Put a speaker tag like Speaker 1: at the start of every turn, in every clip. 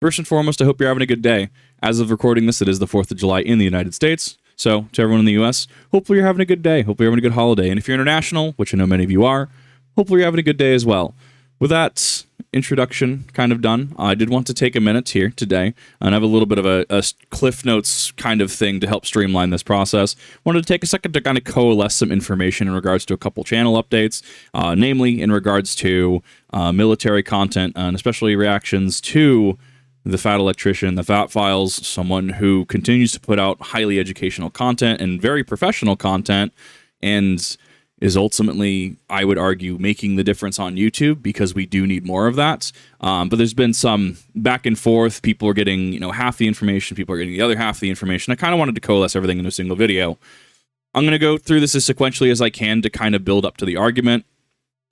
Speaker 1: First and foremost, I hope you're having a good day. As of recording this, it is the 4th of July in the United States. So, to everyone in the U.S., hopefully you're having a good day. Hopefully you're having a good holiday. And if you're international, which I know many of you are, hopefully you're having a good day as well. With that introduction kind of done, I did want to take a minute here today and have a little bit of a Cliff Notes kind of thing to help streamline this process. Wanted to take a second to kind of coalesce some information in regards to a couple channel updates, namely in regards to military content and especially reactions to the Fat Electrician, the Fat Files, someone who continues to put out highly educational content and very professional content, and is ultimately, I would argue, making the difference on YouTube because we do need more of that. But there's been some back and forth. People are getting, half the information. People are getting the other half of the information. I kind of wanted to coalesce everything into a single video. I'm going to go through this as sequentially as I can to kind of build up to the argument.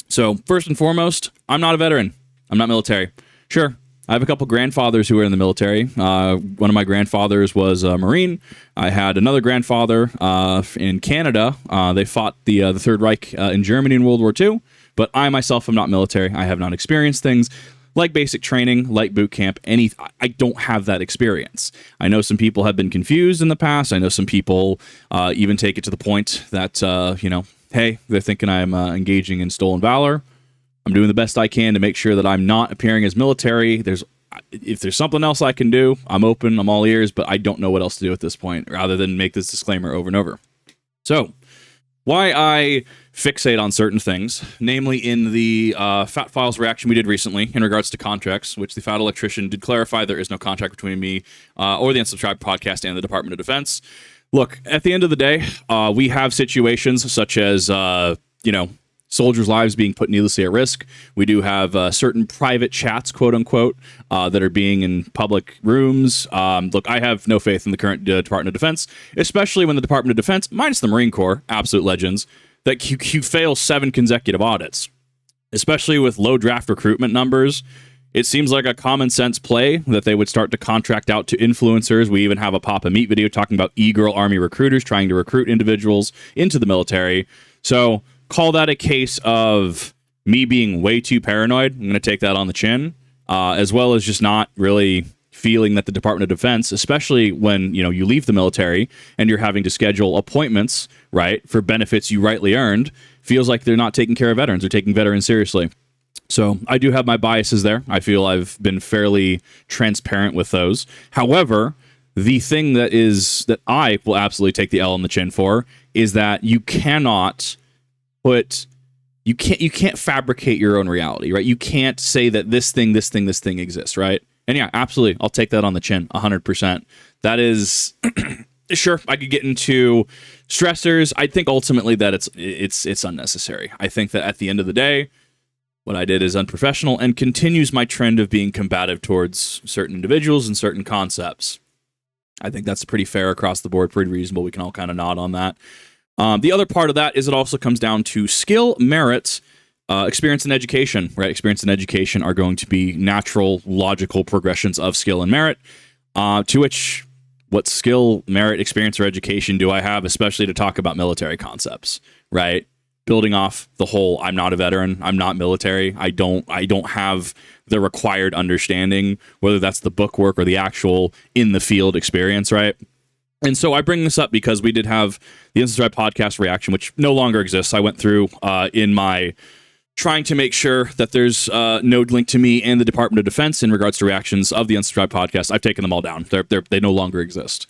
Speaker 1: So first and foremost, I'm not a veteran. I'm not military. Sure, I have a couple grandfathers who were in the military. One of my grandfathers was a Marine. I had another grandfather in Canada. They fought the Third Reich in Germany in World War II. But I myself am not military. I have not experienced things like basic training, like boot camp. I don't have that experience. I know some people have been confused in the past. I know some people even take it to the point that, hey, they're thinking I'm engaging in stolen valor. I'm doing the best I can to make sure that I'm not appearing as military. If there's something else I can do, I'm open, I'm all ears, but I don't know what else to do at this point, rather than make this disclaimer over and over. So, why I fixate on certain things, namely in the Fat Files reaction we did recently in regards to contracts, which the Fat Electrician did clarify there is no contract between me or the Unsubscribed podcast and the Department of Defense. Look, at the end of the day, we have situations such as, soldiers' lives being put needlessly at risk. We do have certain private chats, quote unquote, that are being in public rooms. Look, I have no faith in the current Department of Defense, especially when the Department of Defense, minus the Marine Corps, absolute legends, that you fail 7 consecutive audits, especially with low draft recruitment numbers. It seems like a common sense play that they would start to contract out to influencers. We even have a Papa Meat video talking about e-girl army recruiters trying to recruit individuals into the military. So call that a case of me being way too paranoid. I'm going to take that on the chin, as well as just not really feeling that the Department of Defense, especially when you leave the military and you're having to schedule appointments, right, for benefits you rightly earned, feels like they're not taking care of veterans. They're taking veterans seriously. So I do have my biases there. I feel I've been fairly transparent with those. However, the thing that I will absolutely take the L on the chin for is that you can't fabricate your own reality, right? You can't say that this thing exists, right? And yeah, absolutely, I'll take that on the chin, 100%. That is, sure, I could get into stressors. I think ultimately that it's unnecessary. I think that at the end of the day, what I did is unprofessional and continues my trend of being combative towards certain individuals and certain concepts. I think that's pretty fair across the board, pretty reasonable. We can all kind of nod on that. The other part of that is it also comes down to skill, merit, experience, and education, right? Experience and education are going to be natural, logical progressions of skill and merit, to which what skill, merit, experience, or education do I have, especially to talk about military concepts, right? Building off the whole, I'm not a veteran, I'm not military, I don't have the required understanding, whether that's the book work or the actual in-the-field experience, right? And so I bring this up because we did have the Unsubscribed podcast reaction, which no longer exists. I went through in my trying to make sure that there's no link to me and the Department of Defense in regards to reactions of the Unsubscribed podcast. I've taken them all down. They no longer exist.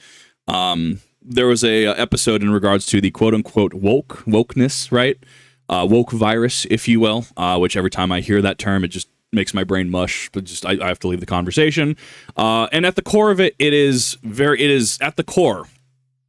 Speaker 1: There was a episode in regards to the quote-unquote wokeness, right? Woke virus, if you will, which every time I hear that term, it just makes my brain mush, but just I have to leave the conversation. And at the core of it, it is at the core,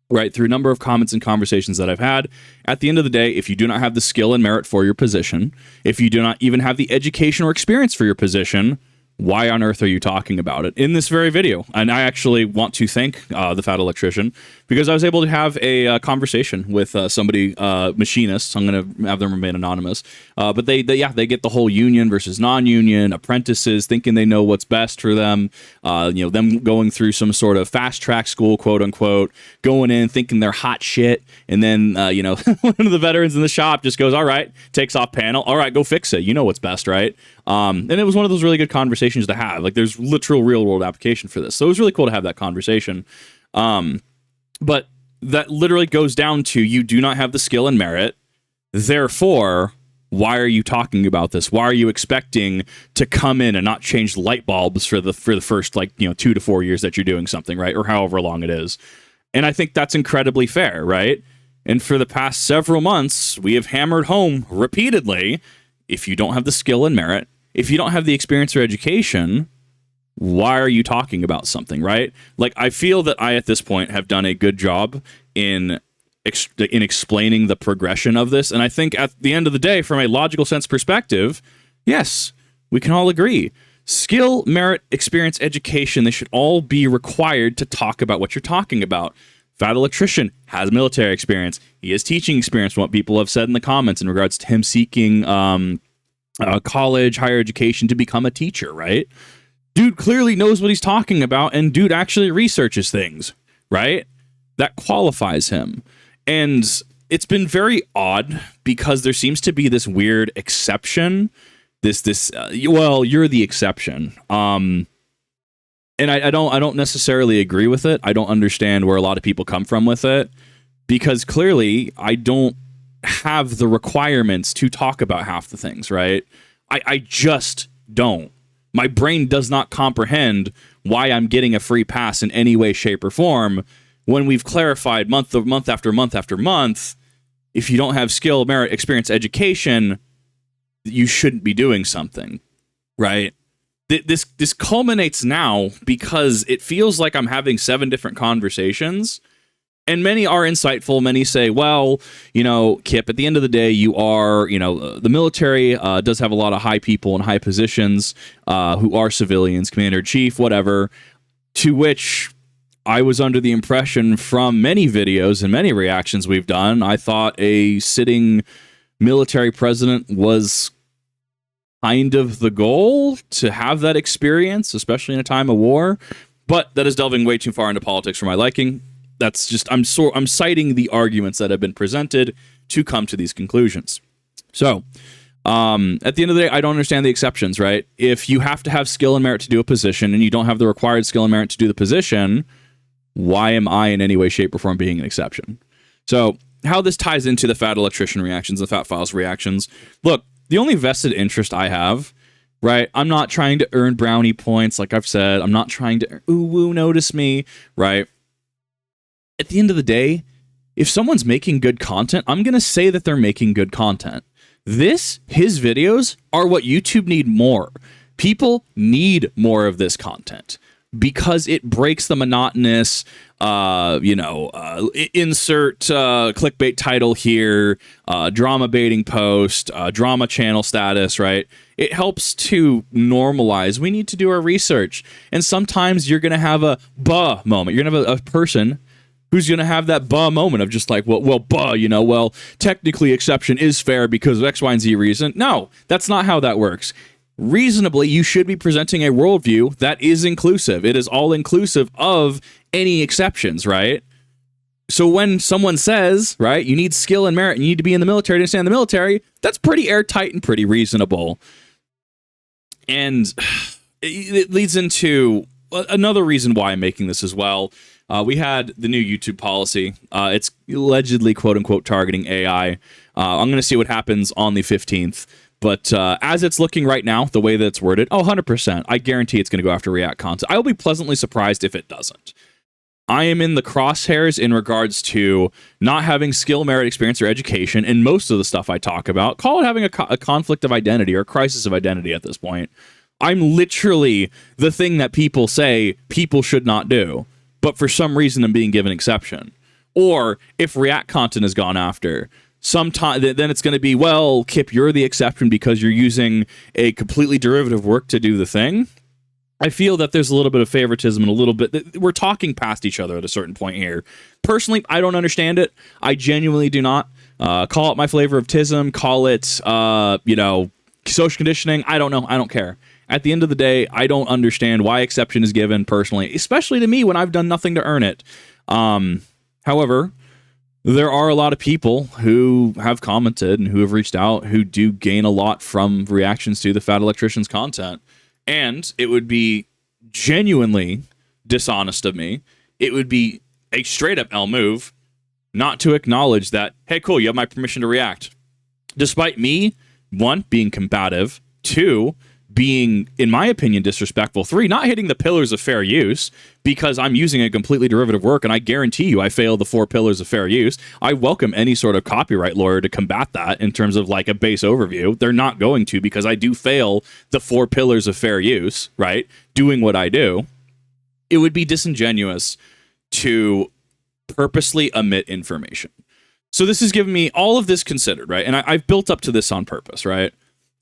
Speaker 1: right, through a number of comments and conversations that I've had. At the end of the day, if you do not have the skill and merit for your position, if you do not even have the education or experience for your position, why on earth are you talking about it in this very video? And I actually want to thank the Fat Electrician because I was able to have a conversation with somebody, machinists. I'm going to have them remain anonymous. But they get the whole union versus non-union, apprentices thinking they know what's best for them. Them going through some sort of fast track school, quote unquote, going in thinking they're hot shit. And then, one of the veterans in the shop just goes, all right, takes off panel. All right, go fix it. You know what's best, right? And it was one of those really good conversations to have. Like, there's literal real world application for this. So it was really cool to have that conversation. But that literally goes down to, you do not have the skill and merit. Therefore, why are you talking about this? Why are you expecting to come in and not change light bulbs for the first 2 to 4 years that you're doing something, right? Or however long it is. And I think that's incredibly fair, right? And for the past several months, we have hammered home repeatedly, if you don't have the skill and merit, if you don't have the experience or education, why are you talking about something, right? Like, I feel that I, at this point, have done a good job in explaining the progression of this. And I think at the end of the day, from a logical sense perspective, yes, we can all agree. Skill, merit, experience, education, they should all be required to talk about what you're talking about. Fat Electrician has military experience. He has teaching experience from what people have said in the comments in regards to him seeking college, higher education to become a teacher, right? Dude clearly knows what he's talking about, and dude actually researches things, right? That qualifies him. And it's been very odd because there seems to be this weird exception. You're the exception. And I don't necessarily agree with it. I don't understand where a lot of people come from with it, because clearly I don't have the requirements to talk about half the things, right? I just don't. My brain does not comprehend why I'm getting a free pass in any way, shape, or form when we've clarified month after month after month. If you don't have skill, merit, experience, education, you shouldn't be doing something, right? This culminates now because it feels like I'm having 7 different conversations. And many are insightful. Many say, well, Kip, at the end of the day, you are, the military does have a lot of high people in high positions who are civilians, commander-in-chief, whatever, to which I was under the impression from many videos and many reactions we've done, I thought a sitting military president was kind of the goal, to have that experience, especially in a time of war. But that is delving way too far into politics for my liking. That's just, I'm citing the arguments that have been presented to come to these conclusions. So, at the end of the day, I don't understand the exceptions, right? If you have to have skill and merit to do a position and you don't have the required skill and merit to do the position, why am I in any way, shape, or form being an exception? So, how this ties into the Fat Electrician reactions, the Fat Files reactions. Look, the only vested interest I have, right? I'm not trying to earn brownie points, like I've said. I'm not trying to, ooh, woo, notice me, right? At the end of the day, if someone's making good content, I'm going to say that they're making good content. His videos are what YouTube need more. People need more of this content because it breaks the monotonous, insert clickbait title here, drama baiting post, drama channel status, right? It helps to normalize. We need to do our research. And sometimes you're going to have a buh moment. You're going to have a person who's going to have that buh moment of just like, well, technically exception is fair because of X, Y, and Z reason. No, that's not how that works. Reasonably, you should be presenting a worldview that is inclusive. It is all inclusive of any exceptions, right? So when someone says, right, you need skill and merit, you need to be in the military to understand the military, that's pretty airtight and pretty reasonable. And it leads into another reason why I'm making this as well. We had the new YouTube policy. It's allegedly, quote unquote, targeting AI. I'm going to see what happens on the 15th. But as it's looking right now, the way that it's worded, 100%, I guarantee it's going to go after React content. I will be pleasantly surprised if it doesn't. I am in the crosshairs in regards to not having skill, merit, experience, or education, and most of the stuff I talk about, call it having a conflict of identity or a crisis of identity at this point. I'm literally the thing that people say people should not do, but for some reason I'm being given exception. Or if React content is gone after, sometime then it's going to be, well, Kip, you're the exception because you're using a completely derivative work to do the thing. I feel that there's a little bit of favoritism and a little bit, we're talking past each other at a certain point here. Personally, I don't understand it. I genuinely do not. Call it my flavor of tism, call it, social conditioning. I don't know. I don't care. At the end of the day, I don't understand why exception is given personally, especially to me when I've done nothing to earn it. However, there are a lot of people who have commented and who have reached out who do gain a lot from reactions to the Fat Electrician's content. And it would be genuinely dishonest of me. It would be a straight up L move not to acknowledge that, hey, cool, you have my permission to react. Despite me, one, being combative, two, being, in my opinion, disrespectful, three, not hitting the pillars of fair use because I'm using a completely derivative work and I guarantee you I fail the 4 pillars of fair use. I welcome any sort of copyright lawyer to combat that in terms of like a base overview. They're not going to because I do fail the 4 pillars of fair use, right? Doing what I do. It would be disingenuous to purposely omit information. So this has given me all of this considered, right? And I've built up to this on purpose, right?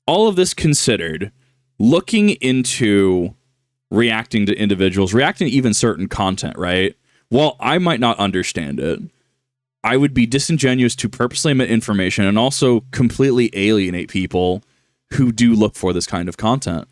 Speaker 1: All of this considered, looking into reacting to individuals, reacting to even certain content, right? While I might not understand it, I would be disingenuous to purposely omit information and also completely alienate people who do look for this kind of content.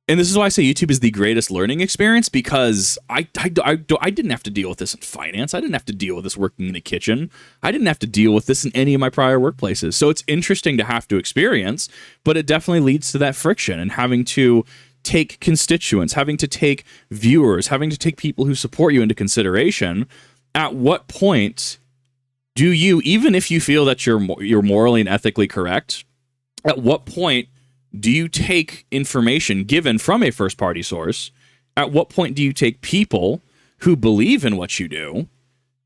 Speaker 1: And this is why I say YouTube is the greatest learning experience, because I didn't have to deal with this in finance. I didn't have to deal with this working in a kitchen. I didn't have to deal with this in any of my prior workplaces. So it's interesting to have to experience, but it definitely leads to that friction and having to take constituents, having to take viewers, having to take people who support you into consideration. At what point do you, even if you feel that you're morally and ethically correct, at what point do you take information given from a first-party source? At what point do you take people who believe in what you do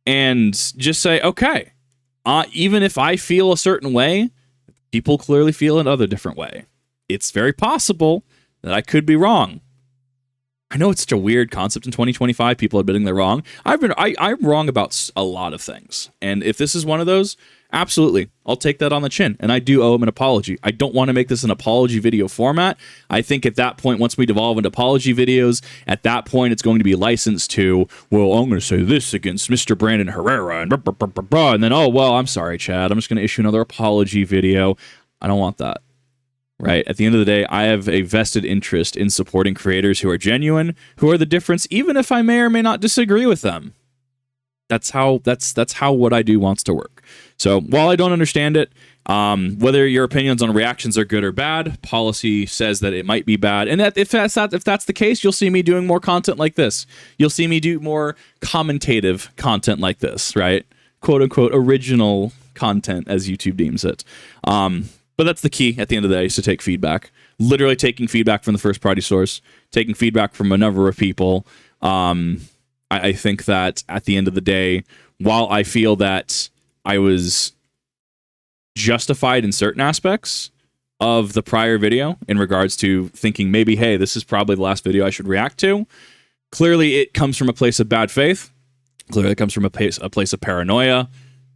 Speaker 1: and just say, okay, even if I feel a certain way, people clearly feel another different way. It's very possible that I could be wrong. I know it's such a weird concept in 2025, people admitting they're wrong. I'm wrong about a lot of things. And if this is one of those, absolutely, I'll take that on the chin. And I do owe him an apology. I don't want to make this an apology video format. I think at that point, once we devolve into apology videos, at that point, it's going to be licensed to, well, I'm going to say this against Mr. Brandon Herrera, and blah, blah, blah, blah, blah. And then, oh, well, I'm sorry, Chad. I'm just going to issue another apology video. I don't want that. Right? At the end of the day, I have a vested interest in supporting creators who are genuine, who are the difference, even if I may or may not disagree with them. That's how what I do wants to work. So while I don't understand it, whether your opinions on reactions are good or bad, policy says that it might be bad. And that if that's the case, you'll see me doing more content like this. You'll see me do more commentative content like this, right? Quote unquote original content, as YouTube deems it. But that's the key at the end of the day, is to take feedback. Literally taking feedback from the first party source, taking feedback from a number of people. I think that at the end of the day, while I feel that I was justified in certain aspects of the prior video in regards to thinking maybe, hey, this is probably the last video I should react to, clearly it comes from a place of bad faith. Clearly it comes from a place of paranoia.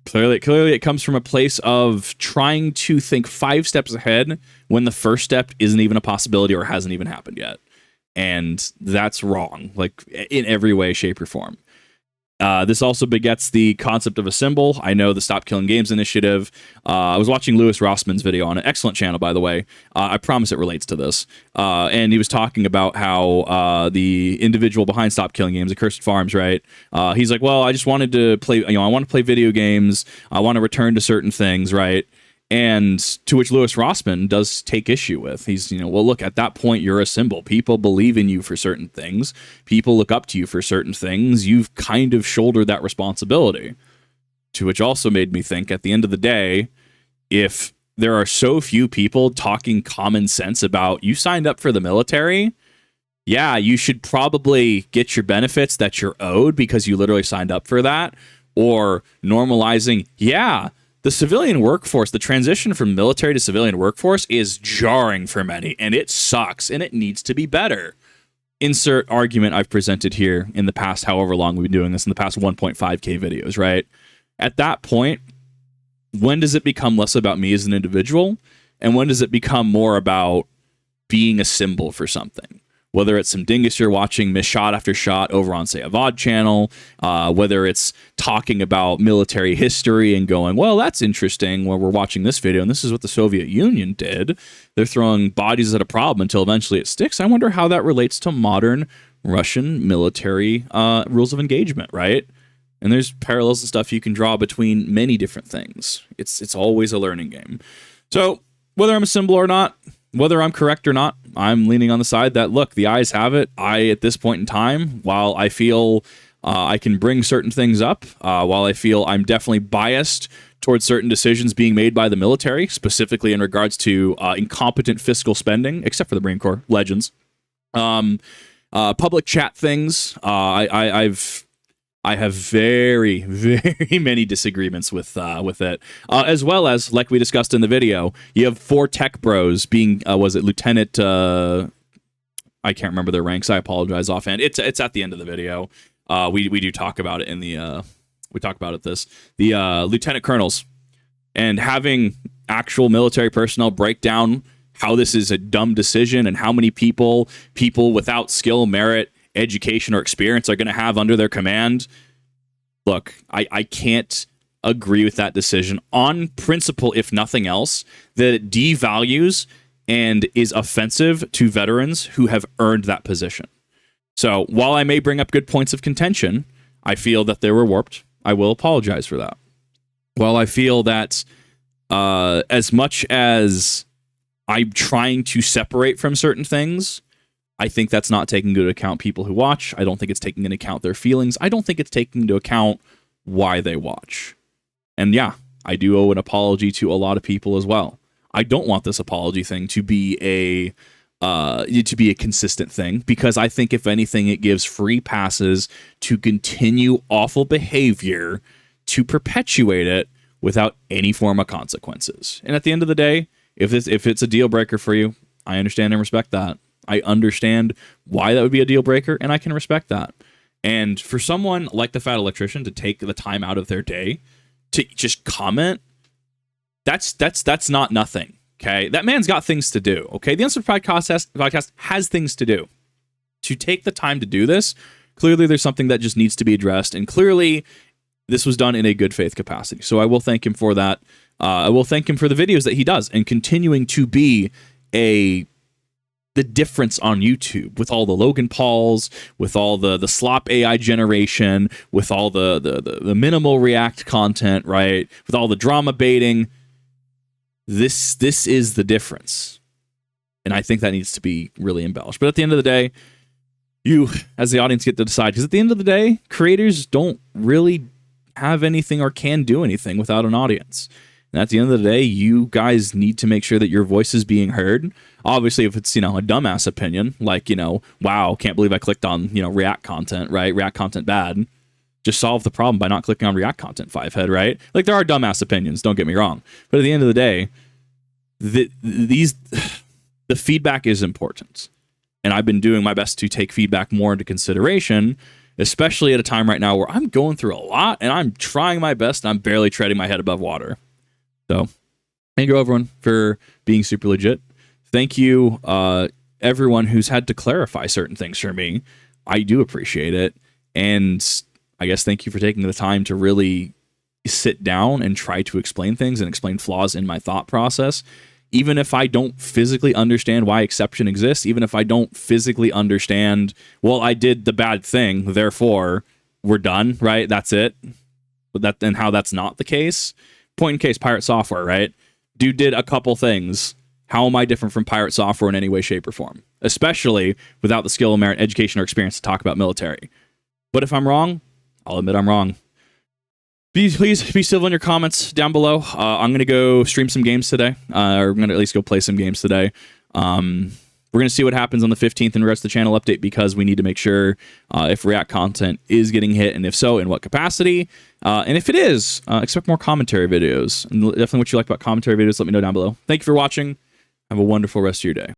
Speaker 1: Clearly it comes from a place of trying to think 5 steps ahead when the first step isn't even a possibility or hasn't even happened yet. And that's wrong, like in every way, shape, or form. This also begets the concept of a symbol. I know the Stop Killing Games initiative. I was watching Louis Rossman's video on an excellent channel, by the way. I promise it relates to this. And he was talking about how the individual behind Stop Killing Games, Accursed Farms, right? He's like, well, I just wanted to play, I want to play video games. I want to return to certain things, right? And to which Louis Rossman does take issue with. He's, well, look, at that point, you're a symbol. People believe in you for certain things. People look up to you for certain things. You've kind of shouldered that responsibility. To which also made me think, at the end of the day, if there are so few people talking common sense about, you signed up for the military, yeah, you should probably get your benefits that you're owed because you literally signed up for that. Or normalizing, yeah, the civilian workforce, the transition from military to civilian workforce is jarring for many, and it sucks, and it needs to be better. Insert argument I've presented here in the past, however long we've been doing this, in the past 1.5K videos, right? At that point, when does it become less about me as an individual, and when does it become more about being a symbol for something? whether it's some dingus you're watching miss shot after shot over on, say, a VOD channel, whether it's talking about military history and going, well, that's interesting when we're watching this video, and this is what the Soviet Union did. They're throwing bodies at a problem until eventually it sticks. I wonder how that relates to modern Russian military rules of engagement, right? And there's parallels and stuff you can draw between many different things. It's always a learning game. So whether I'm a symbol or not, whether I'm correct or not, I'm leaning on the side that, look, the eyes have it. At this point in time, while I feel I can bring certain things up, while I feel I'm definitely biased towards certain decisions being made by the military, specifically in regards to incompetent fiscal spending, except for the Marine Corps, legends. Public chat things, I have very, very many disagreements with it, as well as, like we discussed in the video, you have 4 tech bros being, was it Lieutenant, I can't remember their ranks, I apologize offhand, it's at the end of the video, we do talk about it in the, we talk about it the lieutenant colonels, and having actual military personnel break down how this is a dumb decision and how many people without skill, merit, education, or experience are going to have under their command. Look, I can't agree with that decision on principle, if nothing else, that it devalues and is offensive to veterans who have earned that position. So while I may bring up good points of contention, I feel that they were warped. I will apologize for that. While I feel that as much as I'm trying to separate from certain things, I think that's not taking into account people who watch. I don't think it's taking into account their feelings. I don't think it's taking into account why they watch. And yeah, I do owe an apology to a lot of people as well. I don't want this apology thing to be a consistent thing, because I think if anything, it gives free passes to continue awful behavior, to perpetuate it without any form of consequences. And at the end of the day, if it's a deal breaker for you, I understand and respect that. I understand why that would be a deal breaker, and I can respect that. And for someone like the Fat Electrician to take the time out of their day to just comment, that's not nothing. Okay, that man's got things to do. Okay, the Uncensored podcast has things to do. To take the time to do this, clearly there's something that just needs to be addressed, and clearly this was done in a good faith capacity. So I will thank him for that. I will thank him for the videos that he does and continuing to be the difference on YouTube, with all the Logan Pauls, with all the slop AI generation, with all the minimal React content, right? With all the drama baiting. This is the difference. And I think that needs to be really embellished. But at the end of the day, you, as the audience, get to decide. Because at the end of the day, creators don't really have anything or can do anything without an audience. And at the end of the day, you guys need to make sure that your voice is being heard. Obviously, if it's, a dumbass opinion, like, wow, can't believe I clicked on, React content, right? React content bad. Just solve the problem by not clicking on React content, Fivehead, right? Like, there are dumbass opinions, don't get me wrong. But at the end of the day, the feedback is important. And I've been doing my best to take feedback more into consideration, especially at a time right now where I'm going through a lot and I'm trying my best and I'm barely treading my head above water. So, thank you everyone for being super legit. Thank you everyone who's had to clarify certain things for me. I do appreciate it. And I guess thank you for taking the time to really sit down and try to explain things and explain flaws in my thought process. Even if I don't physically understand why exception exists, even if I don't physically understand, well, I did the bad thing, therefore we're done, right? That's it. But and how that's not the case. Point in case, Pirate Software, right? Dude did a couple things. How am I different from Pirate Software in any way, shape, or form? Especially without the skill, merit, education, or experience to talk about military. But if I'm wrong, I'll admit I'm wrong. Please be civil in your comments down below. I'm going to go stream some games today. Or I'm going to at least go play some games today. We're going to see what happens on the 15th in regards to the channel update, because we need to make sure if React content is getting hit, and if so, in what capacity. And if it is, expect more commentary videos. And definitely what you like about commentary videos, let me know down below. Thank you for watching. Have a wonderful rest of your day.